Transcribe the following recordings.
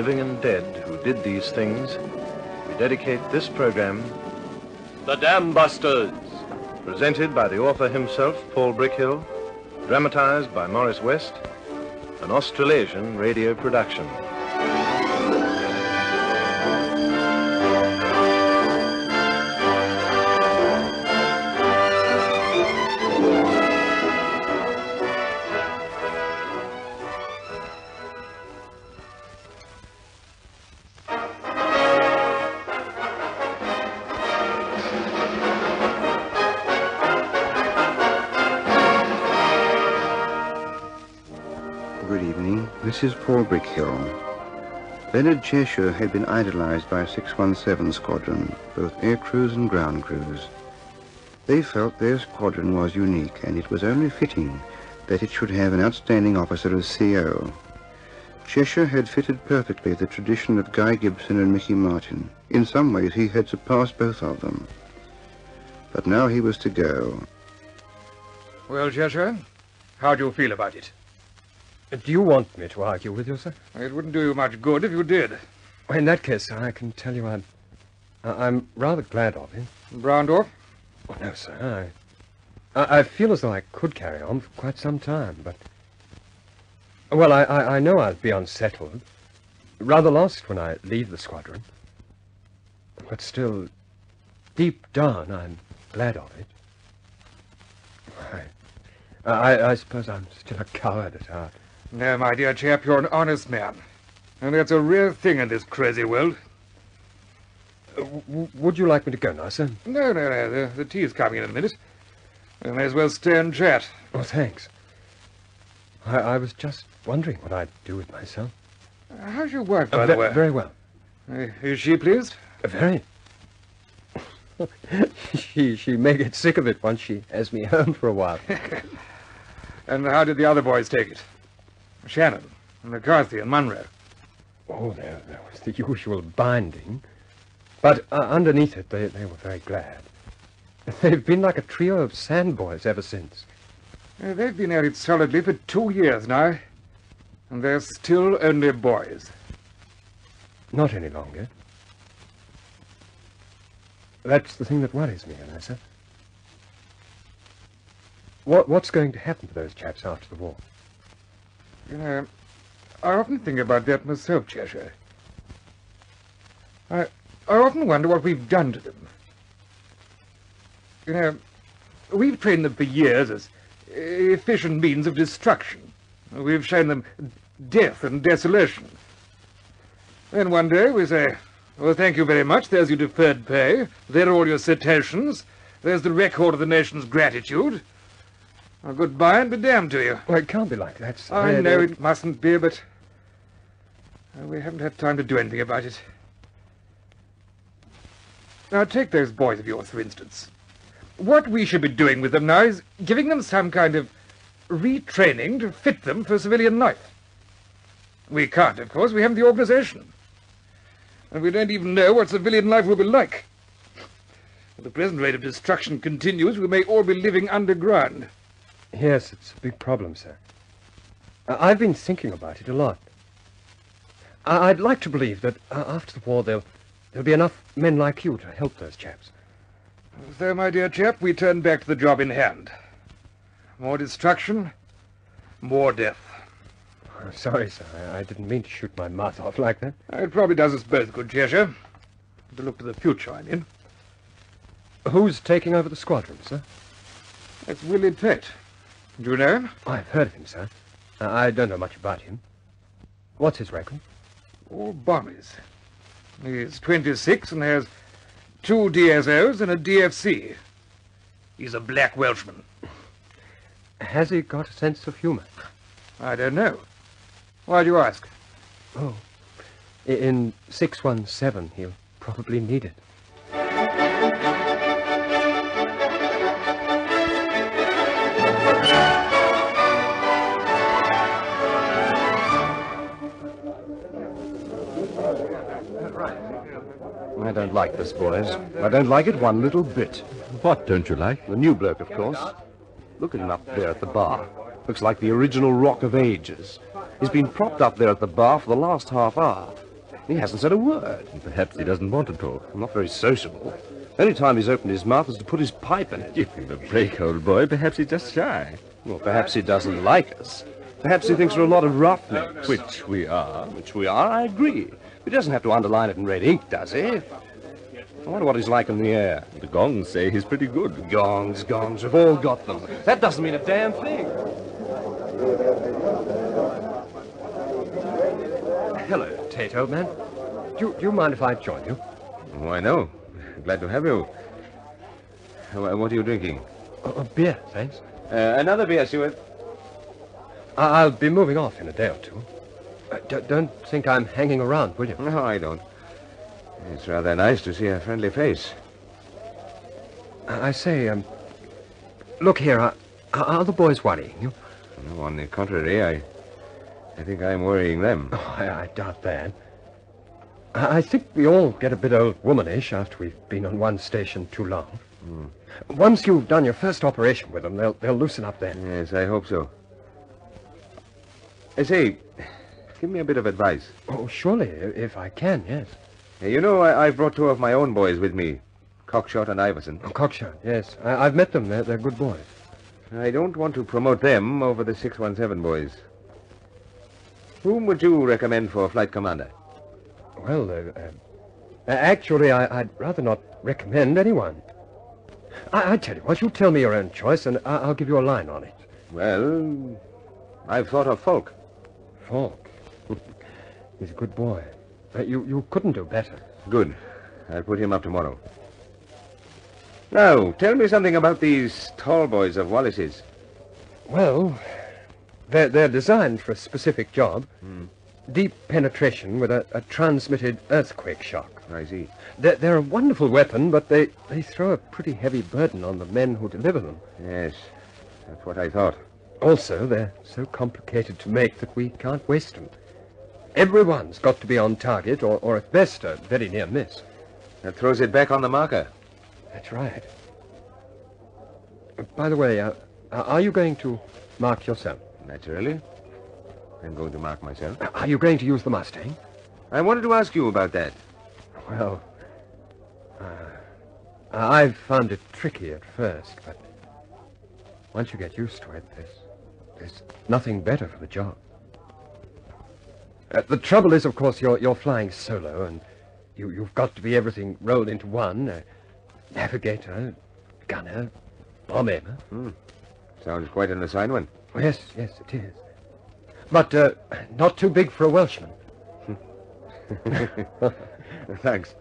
living and dead who did these things, we dedicate this program, The Dambusters, presented by the author himself, Paul Brickhill, dramatized by Morris West, an Australasian radio production. This is Paul Brickhill. Leonard Cheshire had been idolized by 617 Squadron, both air crews and ground crews. They felt their squadron was unique, and it was only fitting that it should have an outstanding officer as CO. Cheshire had fitted perfectly the tradition of Guy Gibson and Mickey Martin. In some ways he had surpassed both of them. But now he was to go. Well, Cheshire, how do you feel about it? Do you want me to argue with you, sir? It wouldn't do you much good if you did. Well, in that case, I can tell you I'm rather glad of it. Browndorf? Oh, no, sir. I feel as though I could carry on for quite some time, but... Well, I know I'll be unsettled, rather lost when I leave the squadron. But still, deep down, I'm glad of it. I suppose I'm still a coward at heart. No, my dear chap, you're an honest man. And that's a rare thing in this crazy world. Would you like me to go now, sir? No. The tea's coming in a minute. We may as well stay and chat. Oh, thanks. I was just wondering what I'd do with myself. How's your wife, by the way? Very well. Is she pleased? Very. She may get sick of it once she has me home for a while. And how did the other boys take it? Shannon, McCarthy, and Munro. Oh, there was the usual binding. But underneath it, they were very glad. They've been like a trio of sandboys ever since. They've been at it solidly for 2 years now. And they're still only boys. Not any longer. That's the thing that worries me, sir. What's going to happen to those chaps after the war? You know, I often think about that myself, Cheshire. I often wonder what we've done to them. You know, we've trained them for years as efficient means of destruction. We've shown them death and desolation. Then one day we say, well, thank you very much. There's your deferred pay. There are all your citations. There's the record of the nation's gratitude. Well, goodbye and be damned to you. Well, it can't be like that, sir. I know it mustn't be, but we haven't had time to do anything about it. Now, take those boys of yours, for instance. What we should be doing with them now is giving them some kind of retraining to fit them for civilian life. We can't, of course. We haven't the organization. And we don't even know what civilian life will be like. If the present rate of destruction continues, we may all be living underground. Yes, it's a big problem, sir. I've been thinking about it a lot. I'd like to believe that after the war there'll be enough men like you to help those chaps. So, my dear chap, we turn back to the job in hand. More destruction, more death. Oh, sorry, sir. I didn't mean to shoot my mouth off like that. It probably does us both good, Cheshire. To look to the future, I mean. Who's taking over the squadron, sir? It's Willie Tate. Do you know him? I've heard of him, sir. I don't know much about him. What's his record? All bombies. He's 26 and has 2 DSOs and a DFC. He's a black Welshman. Has he got a sense of humor? I don't know. Why do you ask? Oh, in 617 he'll probably need it. I don't like this, boys. I don't like it one little bit. What don't you like? The new bloke, of course. Look at him up there at the bar. Looks like the original Rock of Ages. He's been propped up there at the bar for the last half hour. He hasn't said a word. Perhaps he doesn't want to talk. I'm not very sociable. Any time he's opened his mouth is to put his pipe in it. Give him a break, old boy. Perhaps he's just shy. Well, perhaps he doesn't like us. Perhaps he thinks we're a lot of roughnecks. Which we are. Which we are, I agree. He doesn't have to underline it in red ink, does he? I wonder what he's like in the air. The gongs say he's pretty good. Gongs. We've all got them. That doesn't mean a damn thing. Hello, Tate, old man. Do you mind if I join you? Why, no. Glad to have you. What are you drinking? A beer, thanks. Another beer, Stewart. I'll be moving off in a day or two. Don't think I'm hanging around, will you? No, I don't. It's rather nice to see a friendly face. I say, look here, are the boys worrying you? No, on the contrary, I think I'm worrying them. Oh, I doubt that. I think we all get a bit old womanish after we've been on one station too long. Once you've done your first operation with them, they'll loosen up then. Yes, I hope so. I say, give me a bit of advice. Oh, surely, if I can, yes. You know, I've brought two of my own boys with me, Cockshot and Iverson. Oh, Cockshot, yes. I've met them. They're good boys. I don't want to promote them over the 617 boys. Whom would you recommend for flight commander? Well, actually, I'd rather not recommend anyone. I tell you what, you tell me your own choice, and I'll give you a line on it. Well, I've thought of Falk. Falk? He's a good boy. You couldn't do better. Good. I'll put him up tomorrow. Now, tell me something about these tall boys of Wallis's. Well, they're designed for a specific job. Deep penetration with a transmitted earthquake shock. I see. They're a wonderful weapon, but they throw a pretty heavy burden on the men who deliver them. Yes, that's what I thought. Also, they're so complicated to make that we can't waste them. Everyone's got to be on target, or at best, a very near miss. That throws it back on the marker. That's right. By the way, are you going to mark yourself? Naturally. I'm going to mark myself. Are you going to use the Mustang? I wanted to ask you about that. Well, I've found it tricky at first, but once you get used to it, there's nothing better for the job. The trouble is, of course, you're flying solo, and you've got to be everything rolled into one. Navigator, gunner, bomb aimer. Sounds quite an assignment. Oh, yes, it is. But not too big for a Welshman. Thanks.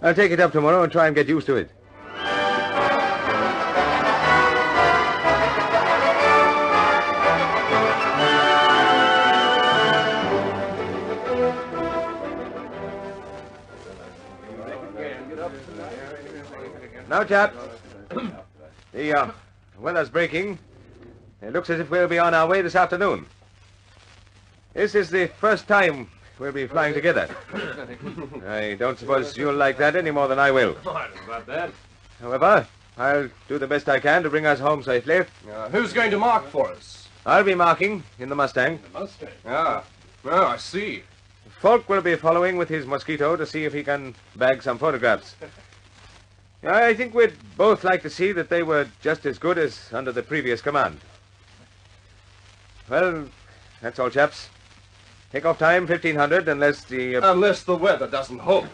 I'll take it up tomorrow and try and get used to it. Now, chaps, the weather's breaking. It looks as if we'll be on our way this afternoon. This is the first time we'll be flying together. I don't suppose you'll like that any more than I will. I don't know about that. However, I'll do the best I can to bring us home safely. Who's going to mark for us? I'll be marking in the Mustang. The Mustang. Ah, I see. Falk will be following with his Mosquito to see if he can bag some photographs. I think we'd both like to see that they were just as good as under the previous command. Well, that's all, chaps. Take off time, 1500, unless the... Unless the weather doesn't hold.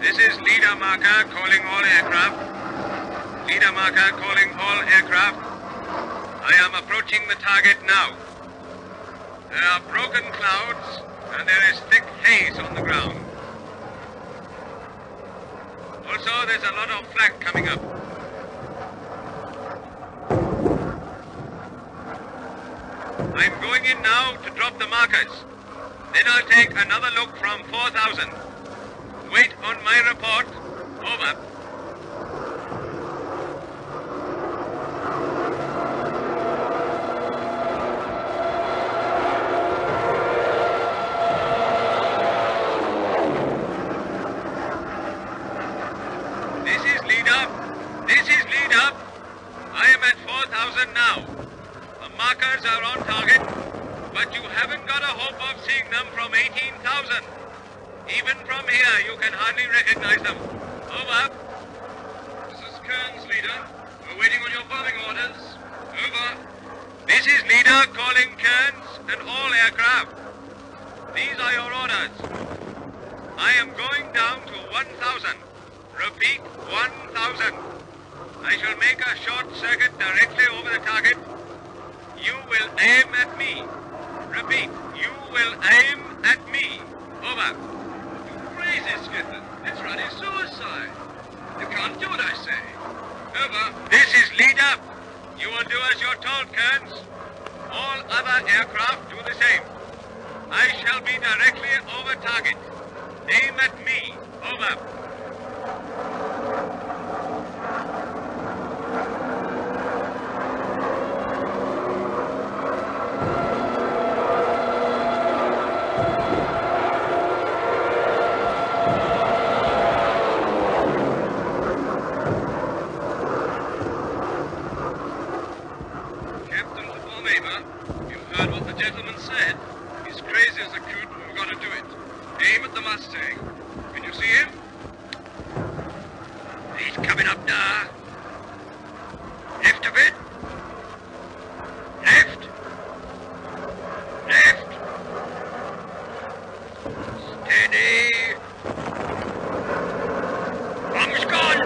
This is leader marker calling all aircraft. Leader marker calling all aircraft. I am approaching the target now. There are broken clouds and there is thick haze on the ground. Also, there's a lot of flak coming up. I'm going in now to drop the markers. Then I'll take another look from 4,000. Wait on my report. Over. clear. You can hardly recognize them. Over. This is Kearns, leader. We're waiting on your bombing orders. Over. This is leader calling Kearns and all aircraft. These are your orders. I am going down to 1,000. Repeat, 1,000. I shall make a short circuit directly over the target. You will aim at me. Repeat, you will aim at me. Over. You crazy, Skipper. It's running suicide. You can't do what I say. Over. This is leader. You will do as you're told, Kearns. All other aircraft do the same. I shall be directly over target. Aim at me. Over. Captain of the bomb, you've heard what the gentleman said. He's crazy as a coot, but we've got to do it. Aim at the Mustang. Can you see him? He's coming up now. Left a bit. Left. Left. Steady. Bomb's gone.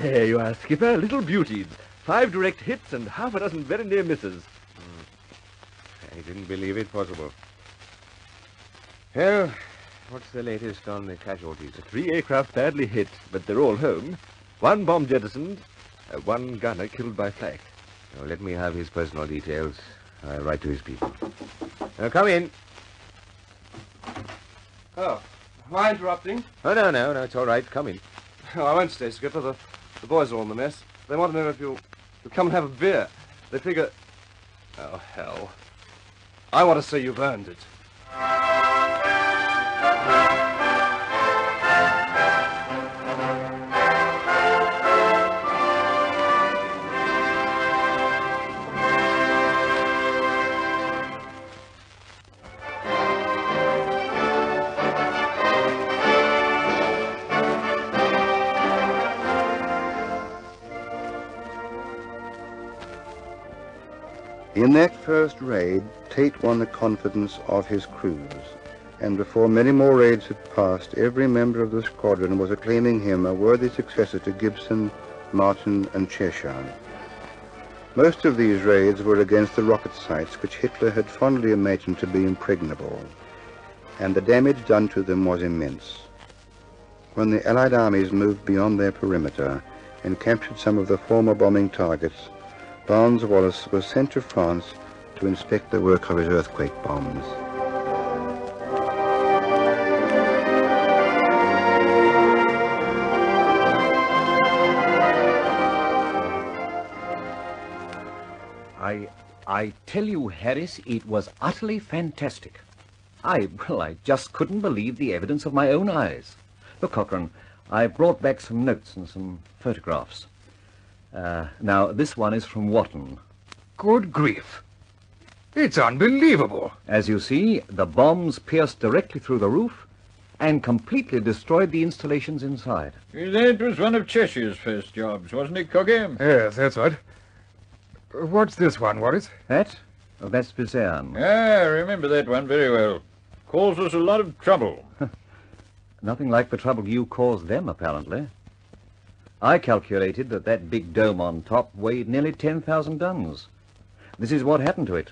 There you are, Skipper. Little beauties. 5 direct hits and half a dozen very near misses. I didn't believe it possible. Well, what's the latest on the casualties? 3 aircraft badly hit, but they're all home. 1 bomb jettisoned, 1 gunner killed by flak. Now, let me have his personal details. I'll write to his people. Now, come in. Oh, am I interrupting? Oh, no, it's all right. Come in. Oh, I won't stay, Skipper. The boys are all in the mess. They want to know if you'll come and have a beer. They figure... Oh, hell. I want to say you've earned it. In that first raid, Tate won the confidence of his crews, and before many more raids had passed, every member of the squadron was acclaiming him a worthy successor to Gibson, Martin, and Cheshire. Most of these raids were against the rocket sites, which Hitler had fondly imagined to be impregnable, and the damage done to them was immense. When the Allied armies moved beyond their perimeter and captured some of the former bombing targets, Barnes Wallis was sent to France to inspect the work of his earthquake bombs. I tell you, Harris, it was utterly fantastic. I just couldn't believe the evidence of my own eyes. Look, Cochrane, I brought back some notes and some photographs. Now, this one is from Watton. Good grief. It's unbelievable. As you see, the bombs pierced directly through the roof and completely destroyed the installations inside. That was one of Cheshire's first jobs, wasn't it, Coggy? Yes, that's right. What's this one, Wallis? That? Oh, that's Bizarre. I remember that one very well. Caused us a lot of trouble. Nothing like the trouble you caused them, apparently. I calculated that big dome on top weighed nearly 10,000 tons. This is what happened to it.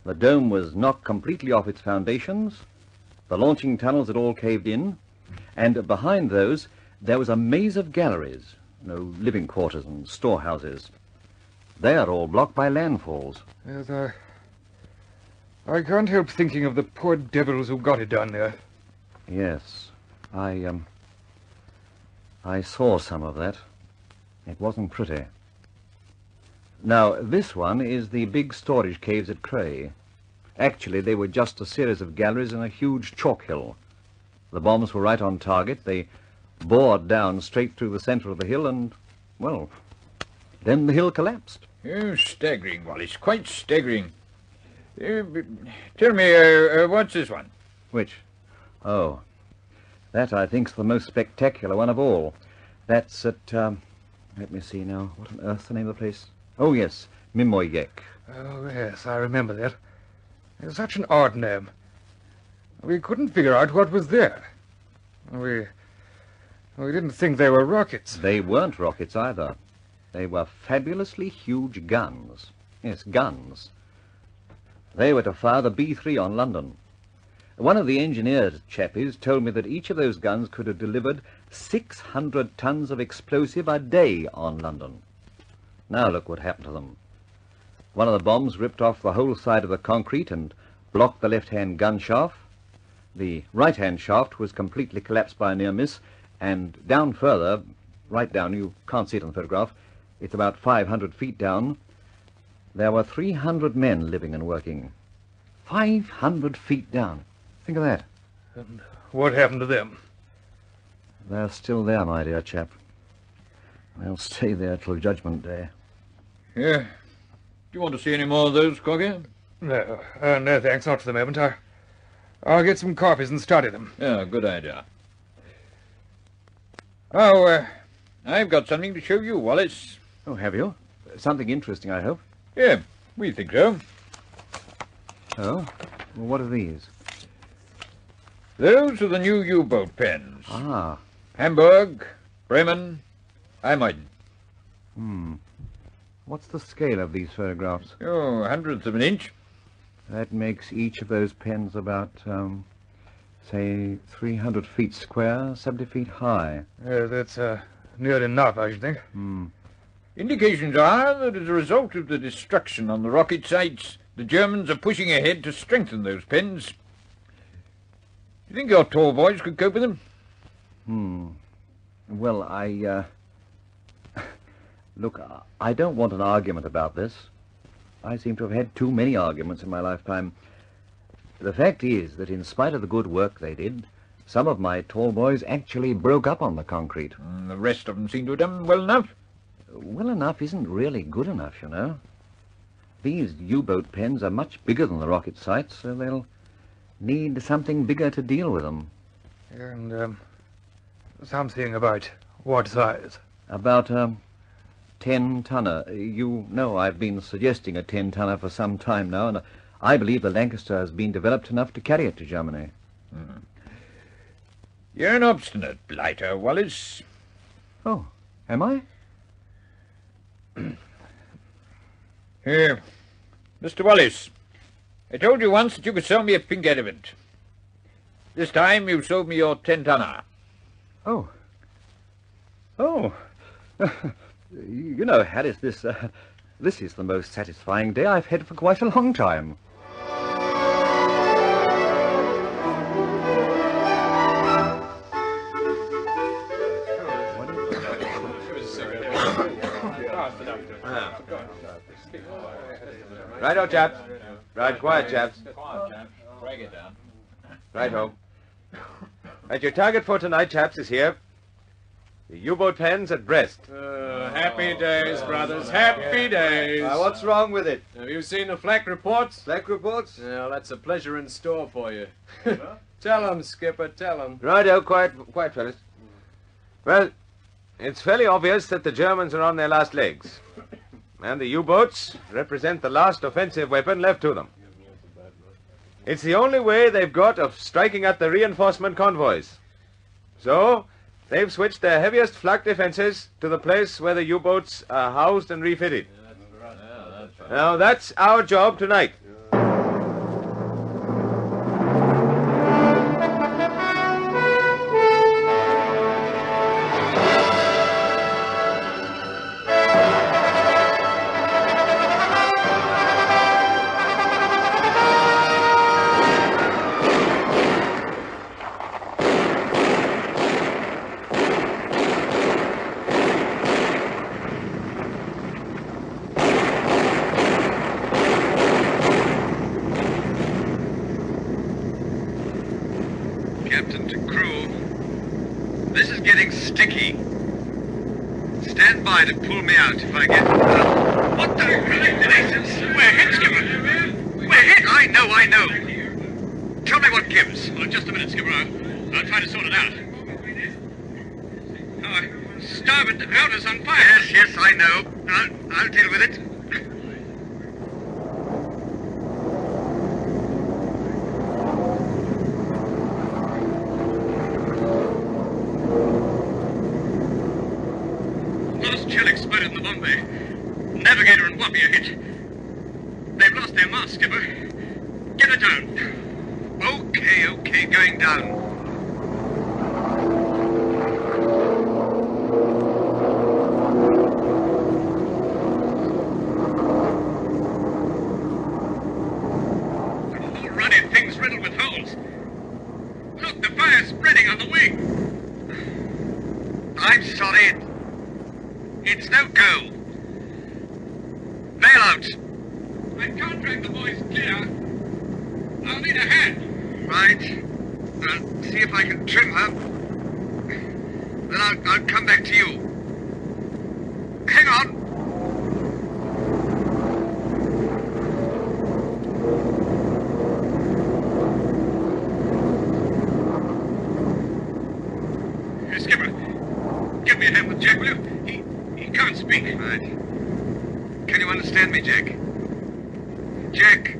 The dome was knocked completely off its foundations. The launching tunnels had all caved in. And behind those, there was a maze of galleries. Living quarters and storehouses. They are all blocked by landfalls. Yes, I can't help thinking of the poor devils who got it down there. Yes. I saw some of that. It wasn't pretty. Now, this one is the big storage caves at Cray. Actually, they were just a series of galleries in a huge chalk hill. The bombs were right on target. They bored down straight through the center of the hill and, well, then the hill collapsed. Oh, staggering, Wallis, quite staggering. Tell me, what's this one? Which? Oh, that, I think's the most spectacular one of all. That's at, let me see now. What on earth's the name of the place? Oh, yes, Mimoyek. Oh, yes, I remember that. It's such an odd name. We couldn't figure out what was there. We didn't think they were rockets. They weren't rockets either. They were fabulously huge guns. Yes, guns. They were to fire the B-3 on London. One of the engineers chappies told me that each of those guns could have delivered 600 tons of explosive a day on London. Now look what happened to them. One of the bombs ripped off the whole side of the concrete and blocked the left-hand gun shaft. The right-hand shaft was completely collapsed by a near miss, and down further, right down, you can't see it on the photograph, it's about 500 feet down, there were 300 men living and working. 500 feet down. Think of that. And what happened to them? They're still there, my dear chap. They'll stay there till Judgment Day. Yeah. Do you want to see any more of those, Cogger? No, no thanks, not for the moment. I'll get some copies and study them. Yeah, good idea. Oh, I've got something to show you, Wallis. Oh, have you? Something interesting, I hope. Yeah, we think so. Oh? Well, what are these? Those are the new U-boat pens. Ah. Hamburg, Bremen, Imogen. What's the scale of these photographs? Oh, hundredths of an inch. That makes each of those pens about, say, 300 feet square, 70 feet high. That's near enough, I should think. Indications are that as a result of the destruction on the rocket sites, the Germans are pushing ahead to strengthen those pens. Do you think your tall boys could cope with them? Well, Look, I don't want an argument about this. I seem to have had too many arguments in my lifetime. The fact is that in spite of the good work they did, some of my tall boys actually broke up on the concrete. The rest of them seem to have done well enough. Well enough isn't really good enough, you know. These U-boat pens are much bigger than the rocket sites, so they'll need something bigger to deal with them. And, something about what size? About, 10-tonner. You know I've been suggesting a 10-tonner for some time now, and I believe the Lancaster has been developed enough to carry it to Germany. You're an obstinate blighter, Wallis. Oh, am I? Here, Mr. Wallis, I told you once that you could sell me a pink elephant. This time you sold me your 10-tonner. Oh. Oh. You know, Harris, this is the most satisfying day I've had for quite a long time. Righto, chaps. Right, quiet, chaps. Drag it down. Righto. Right, your target for tonight, chaps, is here. The U-boat pens at Brest. Happy days, brothers. Happy days. What's wrong with it? Have you seen the flak reports? Flak reports? Well, that's a pleasure in store for you. Tell 'em, Skipper, tell 'em. Righto, quiet, fellas. Well, it's fairly obvious that the Germans are on their last legs. And the U-boats represent the last offensive weapon left to them. It's the only way they've got of striking at the reinforcement convoys. So, they've switched their heaviest flak defenses to the place where the U-boats are housed and refitted. Now, that's our job tonight. getting sticky. Stand by to pull me out if I get... what the... We're hit, Skipper. We're hit. I know. Tell me what gives. Well, just a minute, Skipper. I'll try to sort it out. Starboard outer's on fire. Yes, I know. I'll deal with it. Last shell exploded in the Bombay. Navigator and Wappy are hit. They've lost their mast, Skipper. Get her down. Okay, going down. Riddled with holes. Look, the fire's spreading on the wing. I'm sorry. It's no go. Bail out. I can't drag the boys clear. I'll need a hand. Right. I'll see if I can trim her. Then I'll come back to you. Hang on. Jack, will you? He can't speak. Right. Can you understand me, Jack? Jack.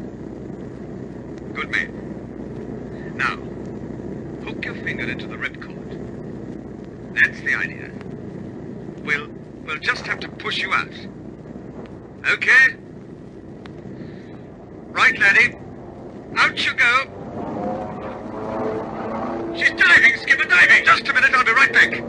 Good man. Now, hook your finger into the ripcord. That's the idea. We'll just have to push you out. Okay? Right, laddie. Out you go. She's diving, Skipper, diving. Just a minute, I'll be right back.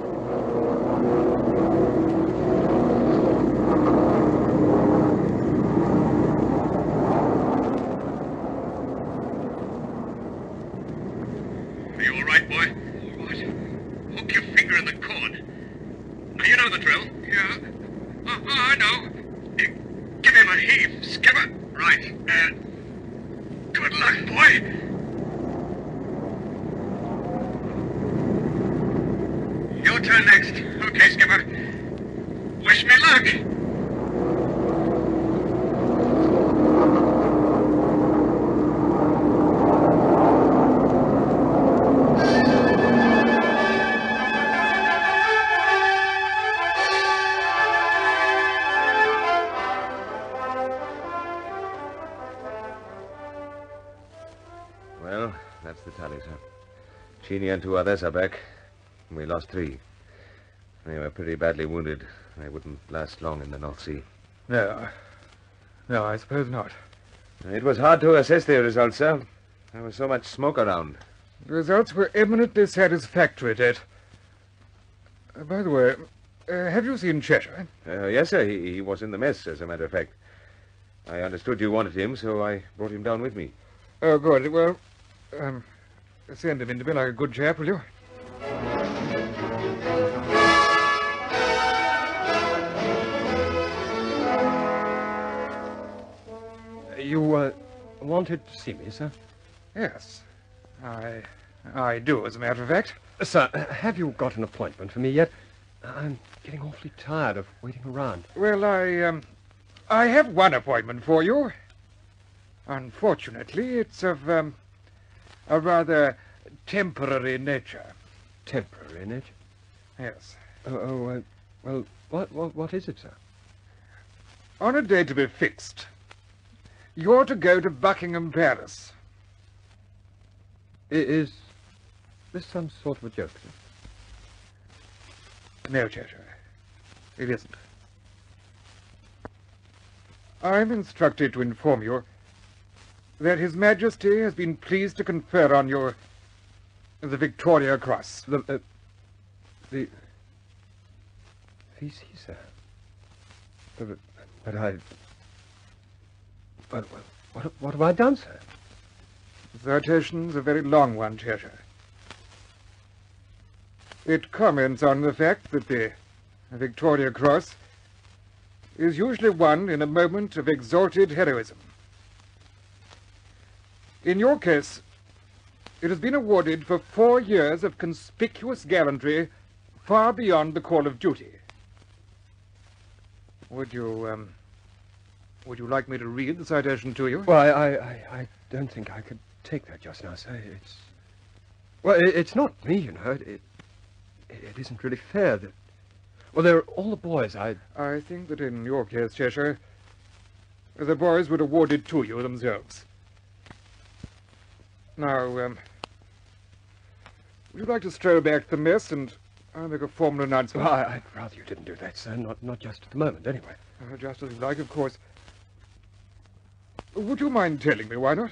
Well, that's the tally, sir. Cheney and 2 others are back. We lost 3. They were pretty badly wounded. They wouldn't last long in the North Sea. No, I suppose not. It was hard to assess the results, sir. There was so much smoke around. The results were eminently satisfactory, Ted. By the way, have you seen Cheshire? Yes, sir. He was in the mess, as a matter of fact. I understood you wanted him, so I brought him down with me. Oh, good. Well, send him in to me like a good chap, will you? You, wanted to see me, sir? Yes. I do, as a matter of fact. Sir, have you got an appointment for me yet? I'm getting awfully tired of waiting around. Well, I have one appointment for you. Unfortunately, it's of, a rather temporary nature. Temporary nature? Yes. Well, what is it, sir? On a day to be fixed, you're to go to Buckingham Palace. Is this some sort of a joke, sir? No, Cheshire. It isn't. I'm instructed to inform you that His Majesty has been pleased to confer on you the Victoria Cross. The VC, sir. But what have I done, sir? The citation's a very long one, Cheshire. It comments on the fact that the Victoria Cross is usually won in a moment of exalted heroism. In your case, it has been awarded for 4 years of conspicuous gallantry far beyond the call of duty. Would you like me to read the citation to you? Well, I don't think I could take that just now, sir. It's not me, you know. It isn't really fair that... Well, they're all the boys. I think that in your case, Cheshire, the boys would award it to you themselves. Now, would you like to stroll back to the mess and I'll make a formal announcement? Well, I'd rather you didn't do that, sir. Not just at the moment, anyway. Just as you like, of course. Would you mind telling me, why not?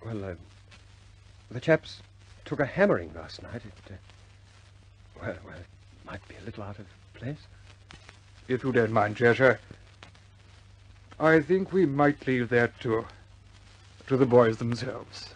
Well, the chaps took a hammering last night. It might be a little out of place. If you don't mind, Cheshire, I think we might leave that to the boys themselves.